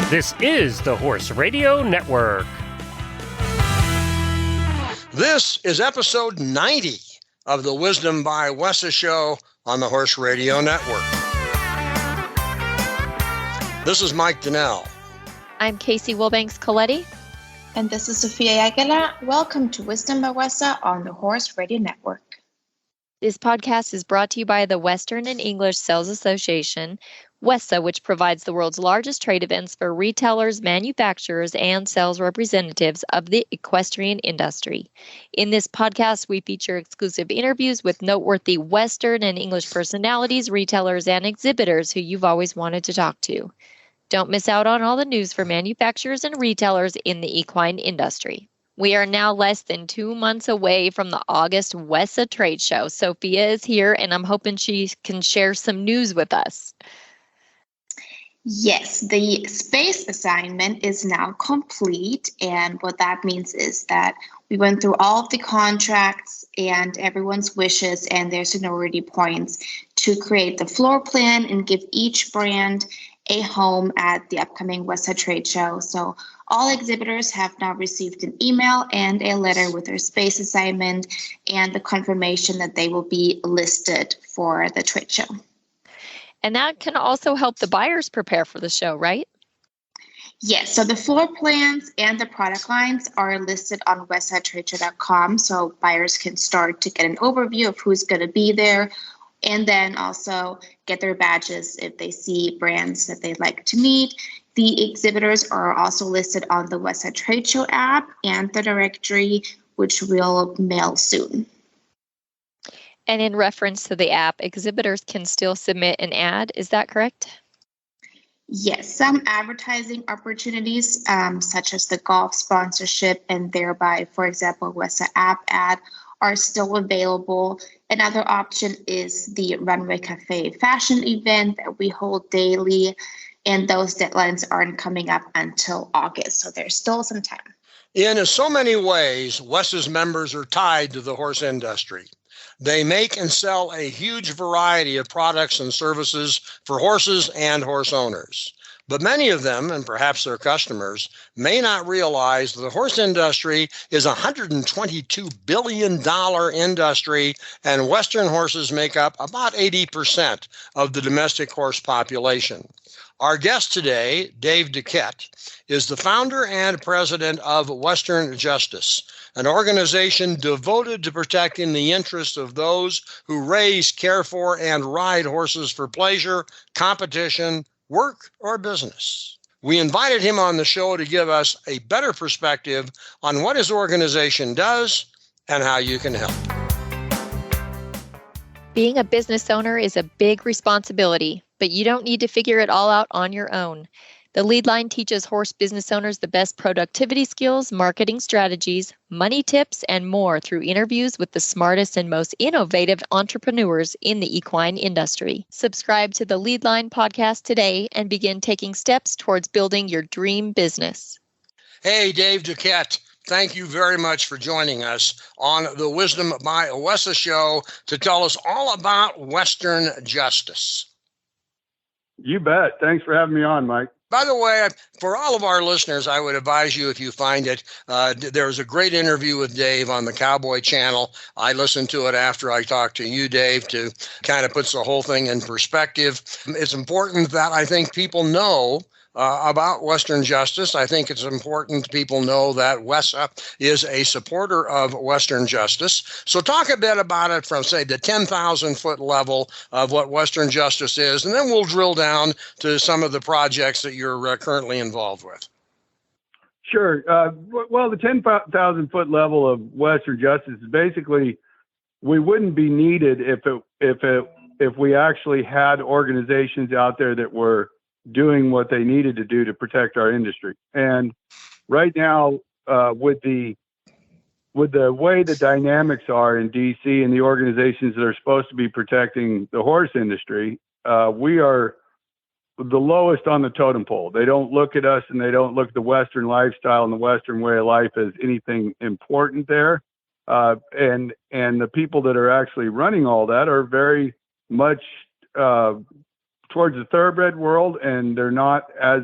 This is the Horse Radio Network. This is episode 90 of the Wisdom by WESA show on the Horse Radio Network. This is Mike Donnell. I'm Casey Wilbanks-Coletti. And this is Sofia Aguilar. Welcome to Wisdom by WESA on the Horse Radio Network. This podcast is brought to you by the Western and English Sales Association, WESA, which provides the world's largest trade events for retailers, manufacturers, and sales representatives of the equestrian industry. In this podcast, we feature exclusive interviews with noteworthy Western and English personalities, retailers, and exhibitors who you've always wanted to talk to. Don't miss out on all the news for manufacturers and retailers in the equine industry. We are now less than 2 months away from the August WESA trade show. Sophia is here, and I'm hoping she can share some news with us. Yes, the space assignment is now complete, and what that means is that we went through all of the contracts and everyone's wishes and their seniority points to create the floor plan and give each brand a home at the upcoming WESA trade show. So all exhibitors have now received an email and a letter with their space assignment and the confirmation that they will be listed for the trade show. And that can also help the buyers prepare for the show, right? Yes, so the floor plans and the product lines are listed on wesatradeshow.com, so buyers can start to get an overview of who's going to be there, and then also get their badges if they see brands that they'd like to meet. The exhibitors are also listed on the WESA Trade Show app and the directory, which will mail soon. And in reference to the app, exhibitors can still submit an ad. Is that correct? Yes, some advertising opportunities, such as the golf sponsorship and thereby, for example, WESA app ad, are still available. Another option is the Runway Cafe fashion event that we hold daily, and those deadlines aren't coming up until August, so there's still some time. In so many ways, WESA's members are tied to the horse industry. They make and sell a huge variety of products and services for horses and horse owners. But many of them, and perhaps their customers, may not realize the horse industry is a $122 billion industry, and Western horses make up about 80% of the domestic horse population. Our guest today, Dave Duquett, is the founder and president of Western Justice, an organization devoted to protecting the interests of those who raise, care for, and ride horses for pleasure, competition, work, or business. We invited him on the show to give us a better perspective on what his organization does and how you can help. Being a business owner is a big responsibility, but you don't need to figure it all out on your own. The Lead Line teaches horse business owners the best productivity skills, marketing strategies, money tips, and more through interviews with the smartest and most innovative entrepreneurs in the equine industry. Subscribe to the Lead Line podcast today and begin taking steps towards building your dream business. Hey, Dave Duquett. Thank you very much for joining us on the Wisdom by WESA show to tell us all about Western Justice. You bet. Thanks for having me on, Mike. By the way, for all of our listeners, I would advise you, if you find it, there's a great interview with Dave on the Cowboy Channel. I listened to it after I talked to you, Dave, to kind of puts the whole thing in perspective. It's important that I think people know about Western Justice. I think it's important people know that WESA is a supporter of Western Justice. So talk a bit about it from, say, the 10,000-foot level of what Western Justice is, and then we'll drill down to some of the projects that you're currently involved with. Sure. Well, the 10,000-foot level of Western Justice is basically, we wouldn't be needed if we actually had organizations out there that were doing what they needed to do to protect our industry. And right now, with the way the dynamics are in DC and the organizations that are supposed to be protecting the horse industry, we are the lowest on the totem pole. They don't look at us and they don't look at the Western lifestyle and the Western way of life as anything important there. And the people that are actually running all that are very much towards the thoroughbred world, and they're not as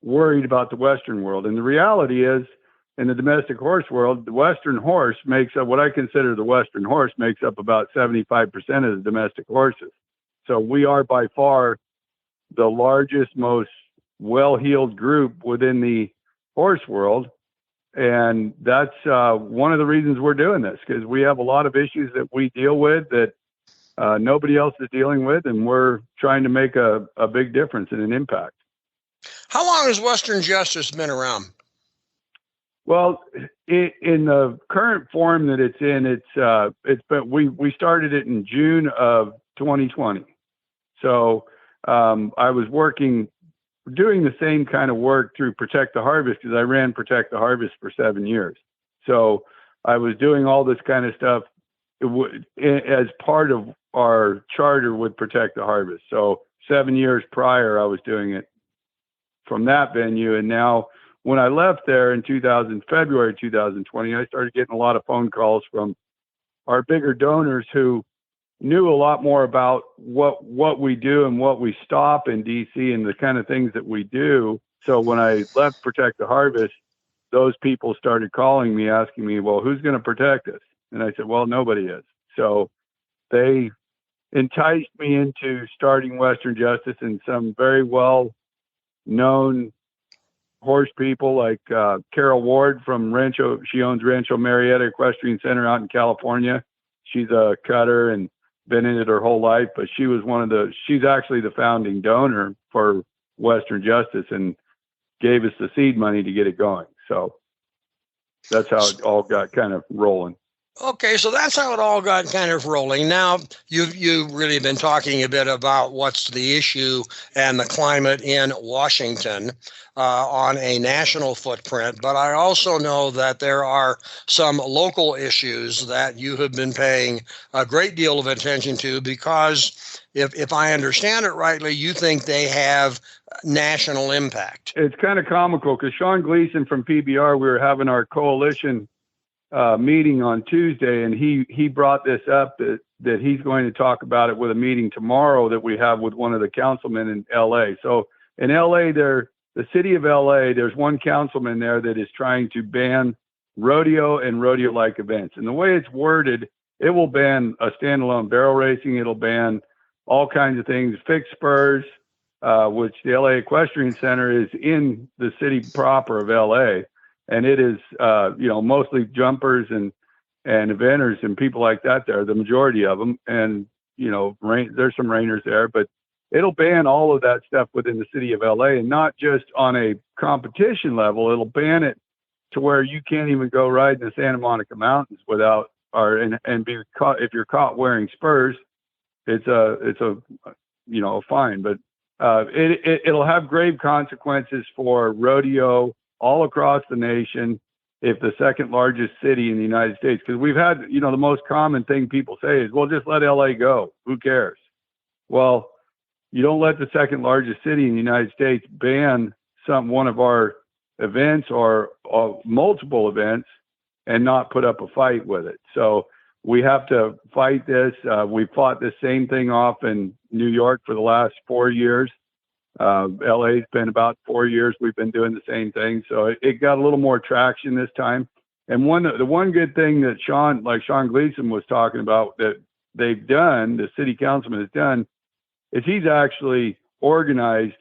worried about the Western world. And the reality is, in the domestic horse world, the Western horse makes up what I consider the Western horse makes up about 75% of the domestic horses. So we are by far the largest, most well-heeled group within the horse world. And that's one of the reasons we're doing this, because we have a lot of issues that we deal with that nobody else is dealing with. And we're trying to make a big difference and an impact. How long has Western Justice been around? Well, in the current form that it's in, it's been we started it in June of 2020. So I was doing the same kind of work through Protect the Harvest, because I ran Protect the Harvest for 7 years. So I was doing all this kind of stuff as part of our charter with Protect the Harvest. So 7 years prior, I was doing it from that venue, and now, when I left there in February 2020, I started getting a lot of phone calls from our bigger donors who knew a lot more about what we do and what we stop in DC and the kind of things that we do. So when I left Protect the Harvest, those people started calling me, asking me, well, who's going to protect us? And I said, well, nobody is. So they enticed me into starting Western Justice, and some very well known horse people like Carol Ward from Rancho. She owns Rancho Marietta Equestrian Center out in California. She's a cutter and been in it her whole life, but she's actually the founding donor for Western Justice and gave us the seed money to get it going. So that's how it all got kind of rolling. Okay, so that's how it all got kind of rolling. Now, you've really been talking a bit about what's the issue and the climate in Washington on a national footprint, but I also know that there are some local issues that you have been paying a great deal of attention to, because if I understand it rightly, you think they have national impact. It's kind of comical, because Sean Gleason from PBR, we were having our coalition meeting on Tuesday, and he brought this up that he's going to talk about it with a meeting tomorrow that we have with one of the councilmen in LA. So in LA, the city of LA, there's one councilman there that is trying to ban rodeo and rodeo-like events. And the way it's worded, it will ban a standalone barrel racing. It'll ban all kinds of things, fixed spurs, which the LA Equestrian Center is in the city proper of LA. And it is, mostly jumpers and eventers and people like that there, the majority of them. And, there's some reiners there, but it'll ban all of that stuff within the city of LA, and not just on a competition level. It'll ban it to where you can't even go ride in the Santa Monica Mountains without, and be caught. If you're caught wearing spurs, it's a fine, but it'll have grave consequences for rodeo all across the nation, if the second largest city in the United States, because we've had, the most common thing people say is, well, just let LA go. Who cares? Well, you don't let the second largest city in the United States ban one of our events or multiple events and not put up a fight with it. So we have to fight this. We fought the same thing off in New York for the last 4 years. LA's been about 4 years. We've been doing the same thing. So it got a little more traction this time. And the one good thing that Sean Gleason was talking about that they've done, the city councilman has done, is he's actually organized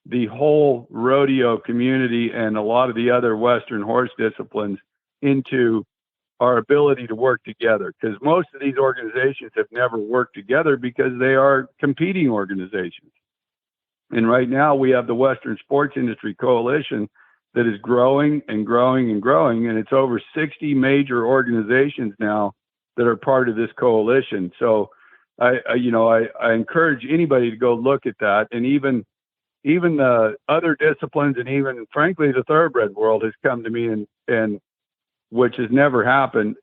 the whole rodeo community and a lot of the other Western horse disciplines into our ability to work together. Because most of these organizations have never worked together because they are competing organizations. And right now we have the Western Sports Industry Coalition that is growing and growing and growing. And it's over 60 major organizations now that are part of this coalition. So I encourage anybody to go look at that. And even the other disciplines, and even frankly, the thoroughbred world has come to me and which has never happened.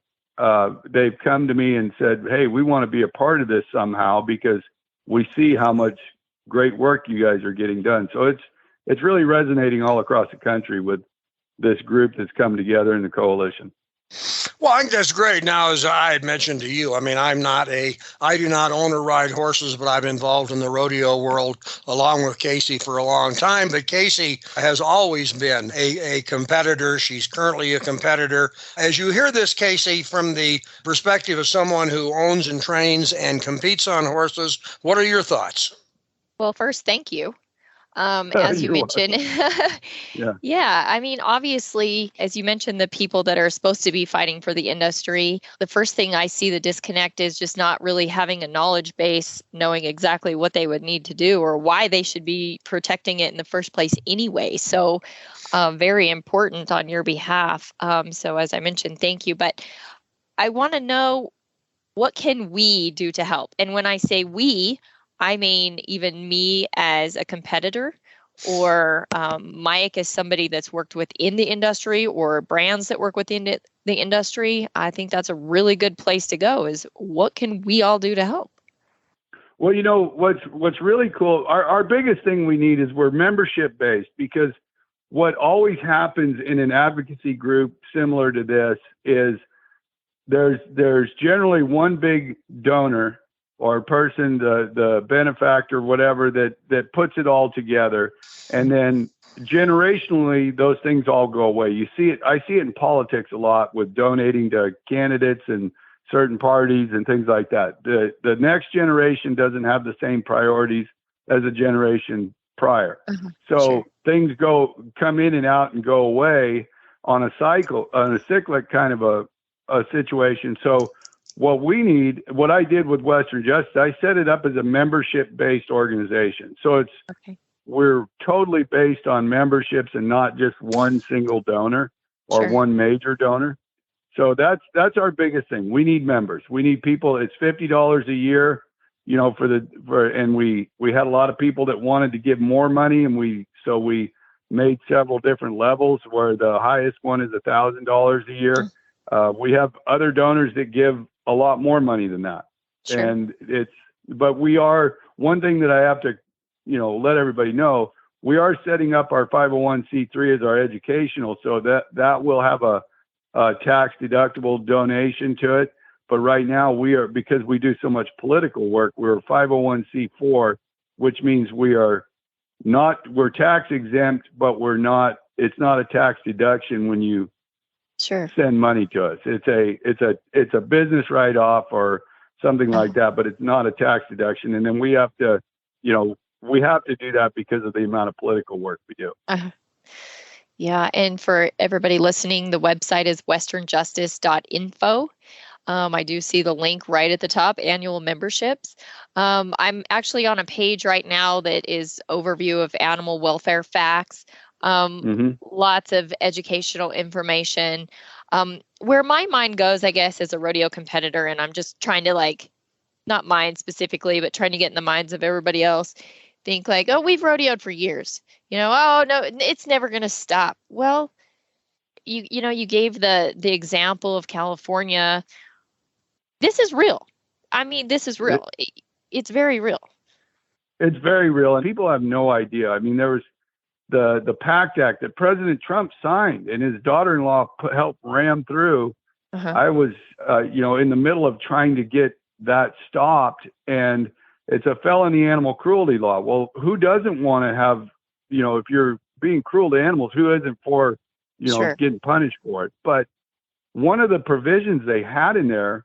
They've come to me and said, hey, we want to be a part of this somehow, because we see how much great work you guys are getting done. So it's really resonating all across the country with this group that's come together in the coalition. Well, I think that's great. Now, as I had mentioned to you, I mean, I do not own or ride horses, but I've been involved in the rodeo world along with Casey for a long time. But Casey has always been a competitor. She's currently a competitor. As you hear this, Casey, from the perspective of someone who owns and trains and competes on horses, what are your thoughts? Well, first, thank you. As you mentioned, yeah, I mean, obviously, as you mentioned, the people that are supposed to be fighting for the industry, the first thing I see the disconnect is just not really having a knowledge base, knowing exactly what they would need to do or why they should be protecting it in the first place anyway. So very important on your behalf. So as I mentioned, thank you. But I want to know, what can we do to help? And when I say we, I mean, even me as a competitor, or Mike as somebody that's worked within the industry, or brands that work within the industry. I think that's a really good place to go, is what can we all do to help? Well, you know, what's really cool, our biggest thing we need is we're membership based, because what always happens in an advocacy group similar to this is there's generally one big donor or person, the benefactor, whatever, that puts it all together. And then generationally, those things all go away. I see it in politics a lot with donating to candidates and certain parties and things like that. The next generation doesn't have the same priorities as a generation prior. So things come in and out and go away on a cyclic kind of a situation. So what I did with Western Justice, I set it up as a membership-based organization. So we're totally based on memberships and not just one single donor or one major donor. So that's our biggest thing. We need members. We need people. It's $50 a year, you know, and we had a lot of people that wanted to give more money, and we made several different levels where the highest one is $1,000 a year. We have other donors that give a lot more money than that. And but one thing that I have to, you know, let everybody know, we are setting up our 501c3 as our educational, so that will have a tax deductible donation to it. But right now because we do so much political work, we're 501c4, which means we're tax exempt, but it's not a tax deduction when you send money to us. It's a business write-off or something like that, but it's not a tax deduction. And then we have to do that because of the amount of political work we do. Yeah. And for everybody listening, the website is westernjustice.info. I do see the link right at the top, annual memberships. I'm actually on a page right now that is overview of animal welfare facts. Lots of educational information. Where my mind goes, I guess, as a rodeo competitor, and I'm just trying to, not mine specifically, but trying to get in the minds of everybody else, think oh, we've rodeoed for years. You know, oh no, it's never going to stop. Well, you gave the example of California. This is real. I mean, this is real. It's very real. It's very real, and people have no idea. I mean, there was the PACT Act that President Trump signed and his daughter-in-law helped ram through. I was, in the middle of trying to get that stopped, and it's a felony animal cruelty law. Well, who doesn't want to have, if you're being cruel to animals, who isn't for, getting punished for it? But one of the provisions they had in there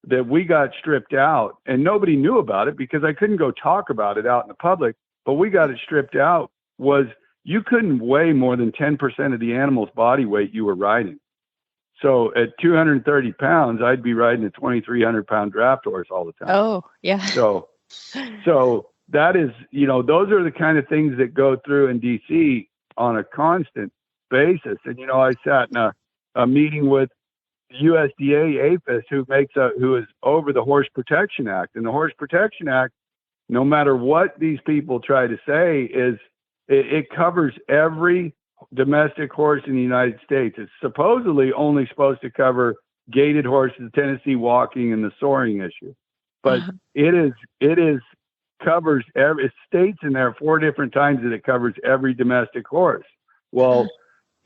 that we got stripped out, and nobody knew about it because I couldn't go talk about it out in the public, but we got it stripped out, was you couldn't weigh more than 10% of the animal's body weight you were riding. So at 230 pounds, I'd be riding a 2,300 pound draft horse all the time. Oh, yeah. So that is, those are the kind of things that go through in DC on a constant basis. And, I sat in a meeting with USDA APHIS, who is over the Horse Protection Act. And the Horse Protection Act, no matter what these people try to say, it covers every domestic horse in the United States. It's supposedly only supposed to cover gaited horses, Tennessee walking, and the soaring issue. But it covers it states in there 4 different times that it covers every domestic horse. Well,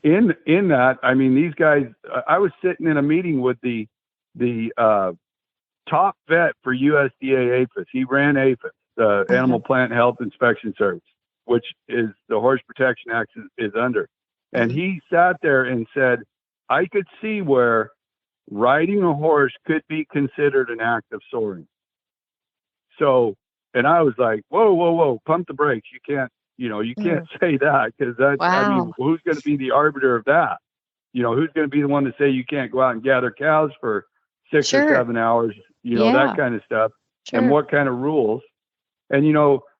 in that, I mean, these guys, I was sitting in a meeting with the top vet for USDA APHIS. He ran APHIS, the Animal Plant Health Inspection Service, which is the Horse Protection Act is under. And he sat there and said, I could see where riding a horse could be considered an act of soring. So, and I was like, whoa, pump the brakes. You can't say that, because that's, I mean, who's going to be the arbiter of that? You know, who's going to be the one to say you can't go out and gather cows for 6 or 7 hours, that kind of stuff, and what kind of rules. And,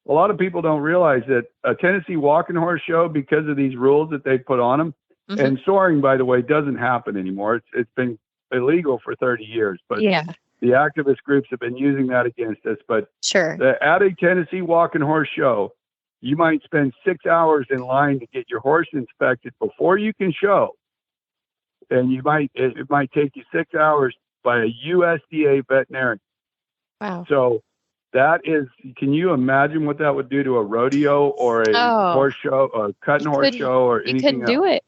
a lot of people don't realize that a Tennessee walking horse show, because of these rules that they put on them, and soring, by the way, doesn't happen anymore. It's been illegal for 30 years, but the activist groups have been using that against us. But at a Tennessee walking horse show, you might spend 6 hours in line to get your horse inspected before you can show. And it might take you 6 hours by a USDA veterinarian. Wow. So that is, can you imagine what that would do to a rodeo or a horse show, or a cutting horse show, or anything else? You couldn't do it.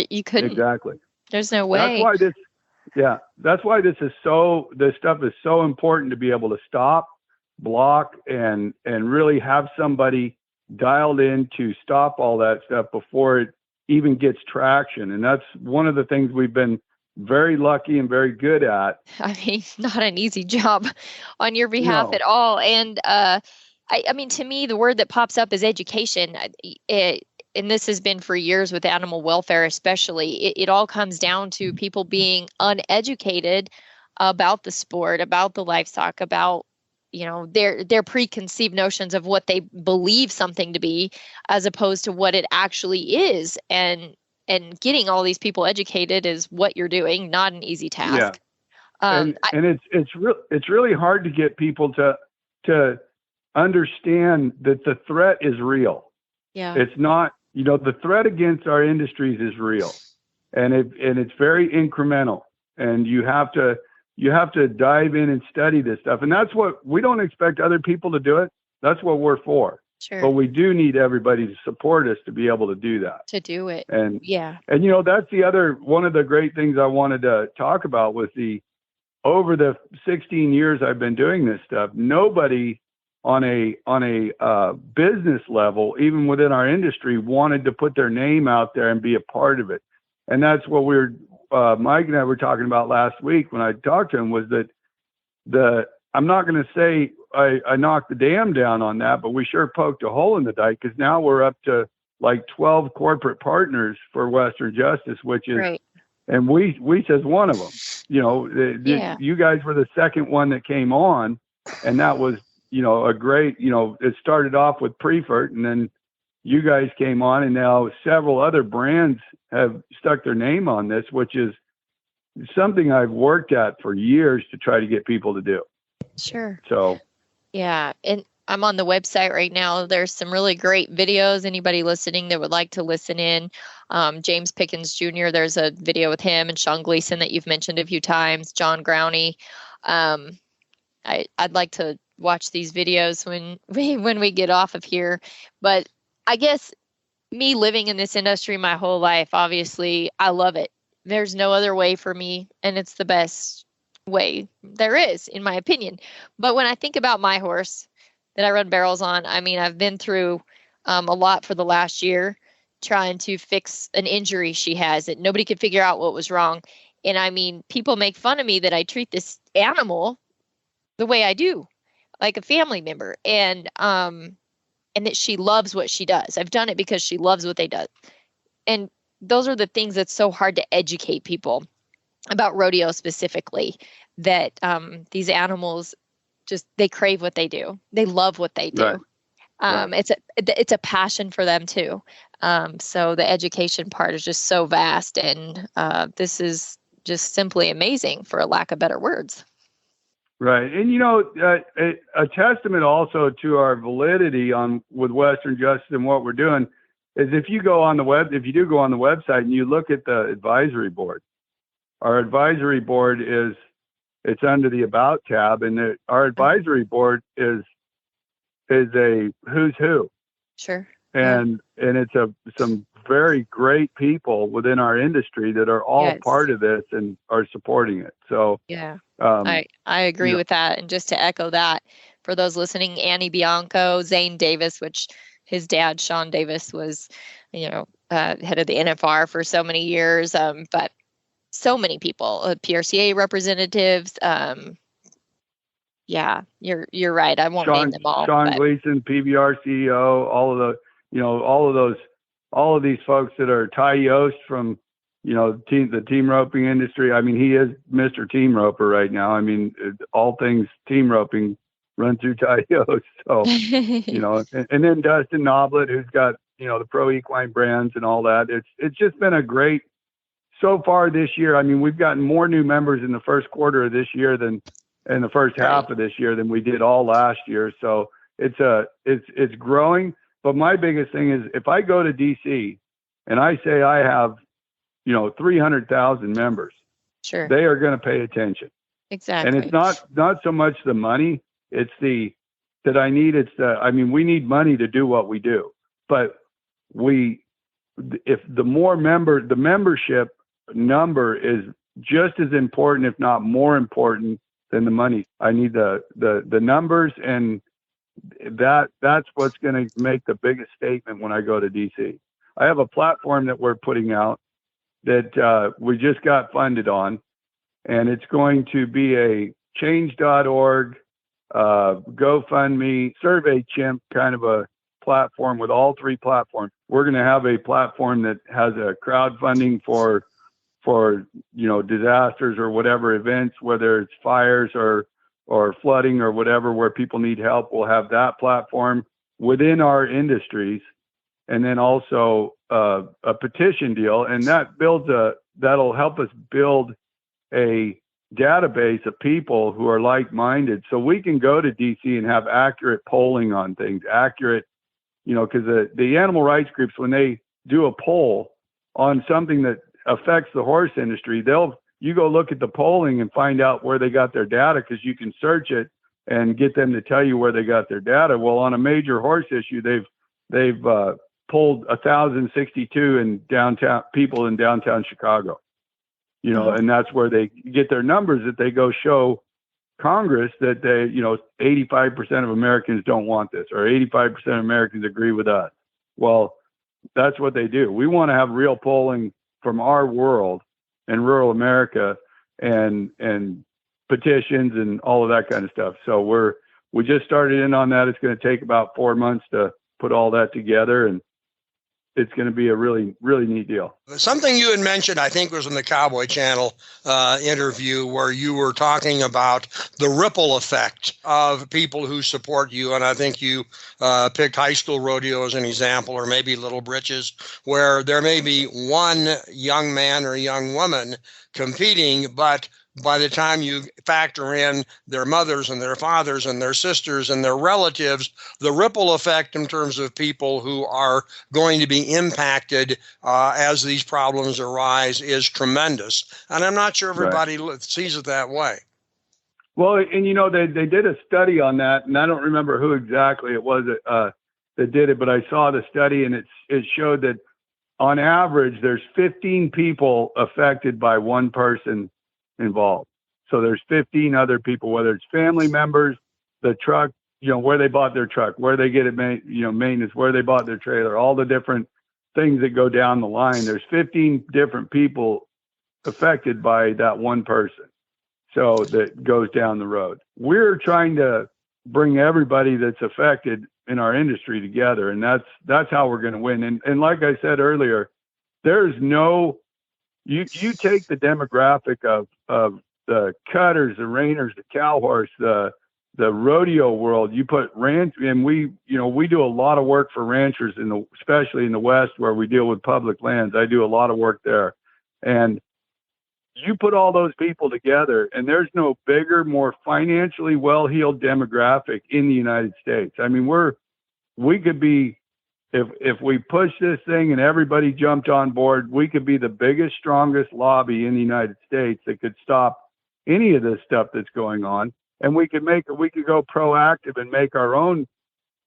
You couldn't. Exactly. There's no way. That's why this stuff is so important, to be able to stop, block, and really have somebody dialed in to stop all that stuff before it even gets traction. And that's one of the things we've been very lucky and very good at. I mean, not an easy job on your behalf at all. And I mean, to me, the word that pops up is education. And this has been for years with animal welfare, especially. It all comes down to people being uneducated about the sport, about the livestock, about their preconceived notions of what they believe something to be, as opposed to what it actually is. And getting all these people educated is what you're doing. Not an easy task. And it's really hard to get people to understand that the threat is real. Yeah. It's not, the threat against our industries is real, and it's very incremental, and you have to dive in and study this stuff. And that's what we don't expect other people to do it. That's what we're for. Sure. But we do need everybody to support us to be able to do that. To do it. And that's the other one of the great things I wanted to talk about was over the 16 years I've been doing this stuff, nobody on a business level, even within our industry, wanted to put their name out there and be a part of it. And that's what Mike and I were talking about last week when I talked to him, was that I'm not going to say I knocked the dam down on that, but we sure poked a hole in the dike, because now we're up to like 12 corporate partners for Western Justice, which is, and WESA is one of them. You guys were the second one that came on, and that was, a great, it started off with Prefert, and then you guys came on, and now several other brands have stuck their name on this, which is something I've worked at for years to try to get people to do. Sure. So, yeah. And I'm on the website right now. There's some really great videos. Anybody listening that would like to listen in, James Pickens Jr., there's a video with him, and Sean Gleason that you've mentioned a few times, John Growney. I'd like to watch these videos when we get off of here. But I guess me living in this industry my whole life, obviously, I love it. There's no other way for me, and it's the best way there is, in my opinion. But when I think about my horse that I run barrels on, I mean, I've been through a lot for the last year trying to fix an injury she has that nobody could figure out what was wrong. And I mean, people make fun of me that I treat this animal the way I do, like a family member, and that she loves what she does. I've done it because she loves what they do. And those are the things that's so hard to educate people about rodeo specifically, that these animals they crave what they do. They love what they do. Right. It's a passion for them too. So the education part is just so vast, and this is just simply amazing, for a lack of better words. Right. And, a testament also to our validity with Western Justice and what we're doing is if you do go on the website and you look at the advisory board, our advisory board it's under the About tab, and our advisory board is a who's who. Sure. and it's some very great people within our industry that are all part of this and are supporting it. So I agree with that. And just to echo that, for those listening, Annie Bianco, Zane Davis, which his dad, Sean Davis, was, head of the NFR for so many years, but so many people, PRCA representatives. You're right. I won't name them all. Sean Gleason, PBR CEO, all of these folks that are Ty Yost from, the team roping industry. I mean, he is Mr. Team Roper right now. I mean, all things team roping run through Ty Yost. So, and then Dustin Noblet, who's got, the Pro Equine brands and all that. It's just been a great, so far this year. I mean, we've gotten more new members in the first quarter of this year than in the first half of this year than we did all last year. So it's growing. But my biggest thing is, if I go to DC and I say I have, 300,000 members, sure, they are going to pay attention. Exactly. And it's not so much the money, it's we need money to do what we do. But if the membership number is just as important, if not more important than the money. I need the numbers, and that's what's going to make the biggest statement when I go to DC. I have a platform that we're putting out that we just got funded on, and it's going to be a change.org, GoFundMe, Survey Chimp kind of a platform with all three platforms. We're going to have a platform that has a crowdfunding for disasters or whatever events, whether it's fires or flooding or whatever, where people need help. We'll have that platform within our industries, and then also a petition deal, and that'll help us build a database of people who are like-minded, so we can go to DC and have accurate polling on things, because the animal rights groups, when they do a poll on something that affects the horse industry, you go look at the polling and find out where they got their data, because you can search it and get them to tell you where they got their data. Well, on a major horse issue, they've polled 1,062 people in downtown Chicago, and that's where they get their numbers, that they go show Congress that 85% of Americans don't want this, or 85% of Americans agree with us. Well, that's what they do. We want to have real polling from our world and rural America, and petitions and all of that kind of stuff. So we just started in on that. It's going to take about 4 months to put all that together, and it's going to be a really, really neat deal. Something you had mentioned, I think, was in the Cowboy Channel interview, where you were talking about the ripple effect of people who support you. And I think you picked high school rodeo as an example, or maybe Little Britches, where there may be one young man or young woman competing, but by the time you factor in their mothers and their fathers and their sisters and their relatives, the ripple effect in terms of people who are going to be impacted as these problems arise is tremendous. And I'm not sure everybody sees it that way. Well, and they did a study on that, and I don't remember who exactly it was that did it, but I saw the study, and it showed that on average there's 15 people affected by one person involved. So there's 15 other people, whether it's family members, the truck, where they bought their truck, where they get it, maintenance, where they bought their trailer, all the different things that go down the line. There's 15 different people affected by that one person. So that goes down the road. We're trying to bring everybody that's affected in our industry together, and that's how we're going to win. And like I said earlier, there's no, you take the demographic of the cutters, the reiners, the cow horse, the rodeo world, you put ranch, and we do a lot of work for ranchers especially in the West, where we deal with public lands. I do a lot of work there, and you put all those people together, and there's no bigger, more financially well-heeled demographic in the United States. I mean, we could be, if we push this thing and everybody jumped on board, we could be the biggest, strongest lobby in the United States that could stop any of this stuff that's going on. And we could go proactive and make our own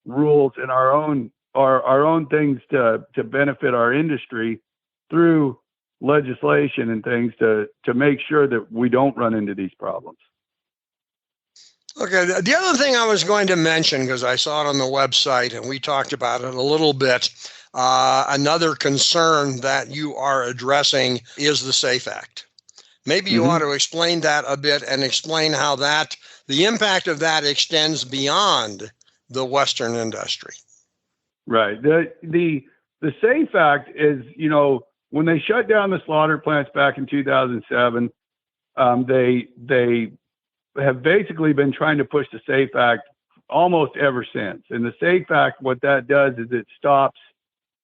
rules and our own our own things to benefit our industry through legislation and things to make sure that we don't run into these problems. Okay, the other thing I was going to mention, because I saw it on the website and we talked about it a little bit, another concern that you are addressing is the SAFE Act. Maybe you ought to explain that a bit and explain how the impact of that extends beyond the Western industry. Right. The SAFE Act is, when they shut down the slaughter plants back in 2007, they have basically been trying to push the SAFE Act almost ever since. And the SAFE Act, what that does is it stops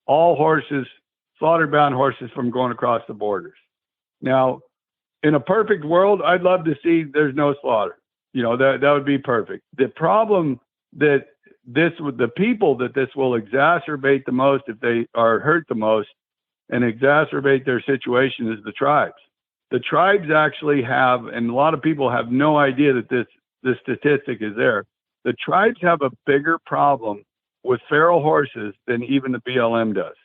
all horses, slaughter-bound horses, from going across the borders. Now, in a perfect world, I'd love to see there's no slaughter. That would be perfect. The problem that the people that this will exacerbate the most, if they are hurt the most and exacerbate their situation, is the tribes. The tribes actually have, and a lot of people have no idea that this statistic is there. The tribes have a bigger problem with feral horses than even the BLM does.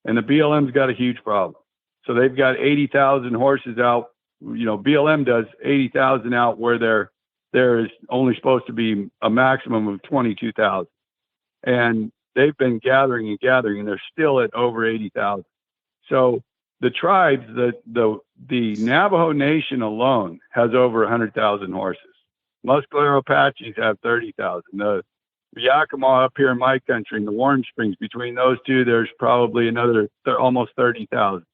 And the BLM's got a huge problem. So they've got 80,000 horses out. BLM does 80,000 out where there is only supposed to be a maximum of 22,000. And they've been gathering and gathering, and they're still at over 80,000. So the tribes, the Navajo Nation alone has over 100,000 horses. Muscalero Apaches have 30,000. The Yakima up here in my country, in the Warren Springs, between those two, there's probably another almost 30,000.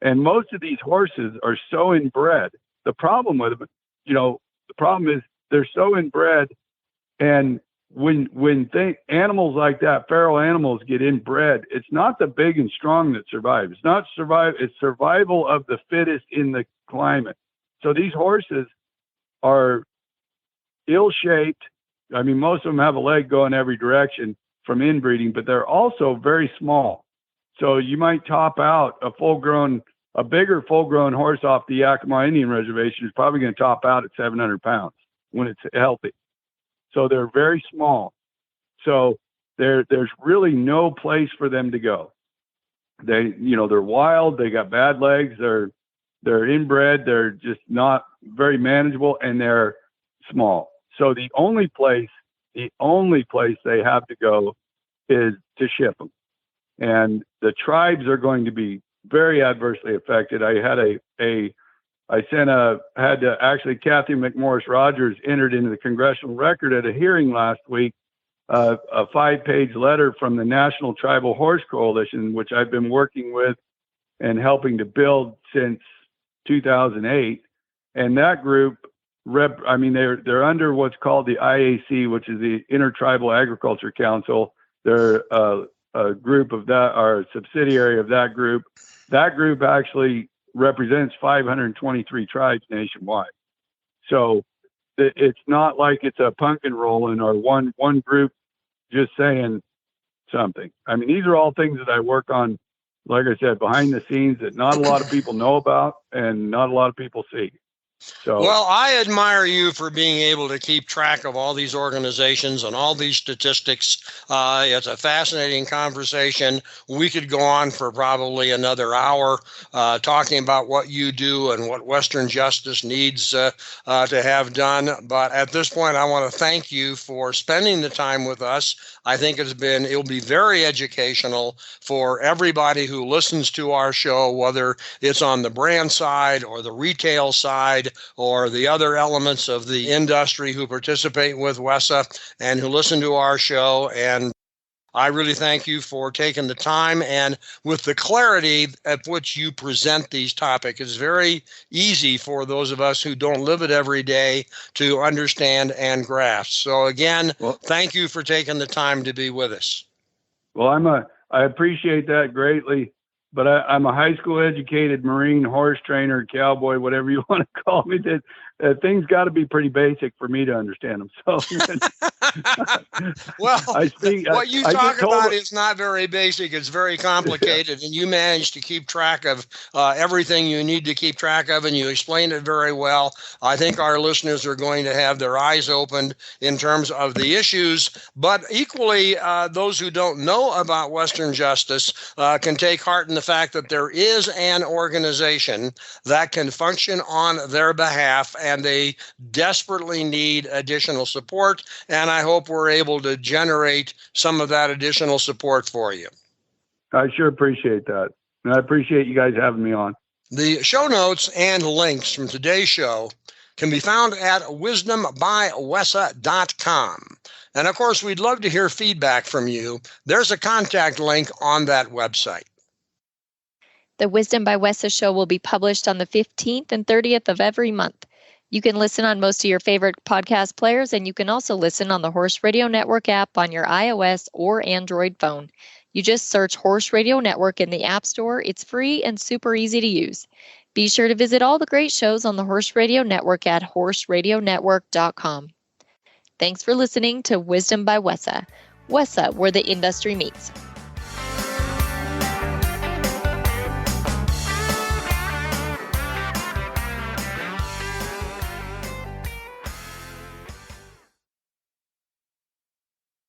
And most of these horses are so inbred. The problem with them, the problem is they're so inbred, and when animals like that, feral animals, get inbred, it's not the big and strong that survive. It's survival of the fittest in the climate. So these horses are ill-shaped. I mean, most of them have a leg going every direction from inbreeding, but they're also very small. So you might top out a bigger full-grown horse off the Yakima Indian Reservation is probably going to top out at 700 pounds when it's healthy. So they're very small. So there's really no place for them to go. They're wild. They got bad legs. They're inbred. They're just not very manageable, and they're small. So the only place they have to go is to ship them. And the tribes are going to be very adversely affected. Kathy McMorris Rogers entered into the congressional record at a hearing last week, a 5-page letter from the National Tribal Horse Coalition, which I've been working with and helping to build since 2008. And that group, they're under what's called the IAC, which is the Intertribal Agriculture Council. They're a group of that, or a subsidiary of that group. That group actually represents 523 tribes nationwide. So it's not like it's a pumpkin rolling or one group just saying something. I mean, these are all things that I work on, like I said, behind the scenes that not a lot of people know about and not a lot of people see. So, well, I admire you for being able to keep track of all these organizations and all these statistics. It's a fascinating conversation. We could go on for probably another hour talking about what you do and what Western Justice needs to have done. But at this point, I want to thank you for spending the time with us. I think it'll be very educational for everybody who listens to our show, whether it's on the brand side or the retail side or the other elements of the industry who participate with WESA and who listen to our show. And I really thank you for taking the time and with the clarity at which you present these topics. It's very easy for those of us who don't live it every day to understand and grasp. So again, thank you for taking the time to be with us. Well, I appreciate that greatly, but I'm a high school educated Marine horse trainer, cowboy, whatever you want to call me. things got to be pretty basic for me to understand them. So, well, what you talk about is is not very basic. It's very complicated, and you manage to keep track of everything you need to keep track of, and you explain it very well. I think our listeners are going to have their eyes opened in terms of the issues, but equally, those who don't know about Western Justice can take heart in the fact that there is an organization that can function on their behalf, and they desperately need additional support, and I hope we're able to generate some of that additional support for you. I sure appreciate that, and I appreciate you guys having me on. The show notes and links from today's show can be found at wisdombywesa.com. And of course, we'd love to hear feedback from you. There's a contact link on that website. The Wisdom by WESA show will be published on the 15th and 30th of every month. You can listen on most of your favorite podcast players, and you can also listen on the Horse Radio Network app on your iOS or Android phone. You just search Horse Radio Network in the App Store. It's free and super easy to use. Be sure to visit all the great shows on the Horse Radio Network at horseradionetwork.com. Thanks for listening to Wisdom by WESA. WESA, where the industry meets.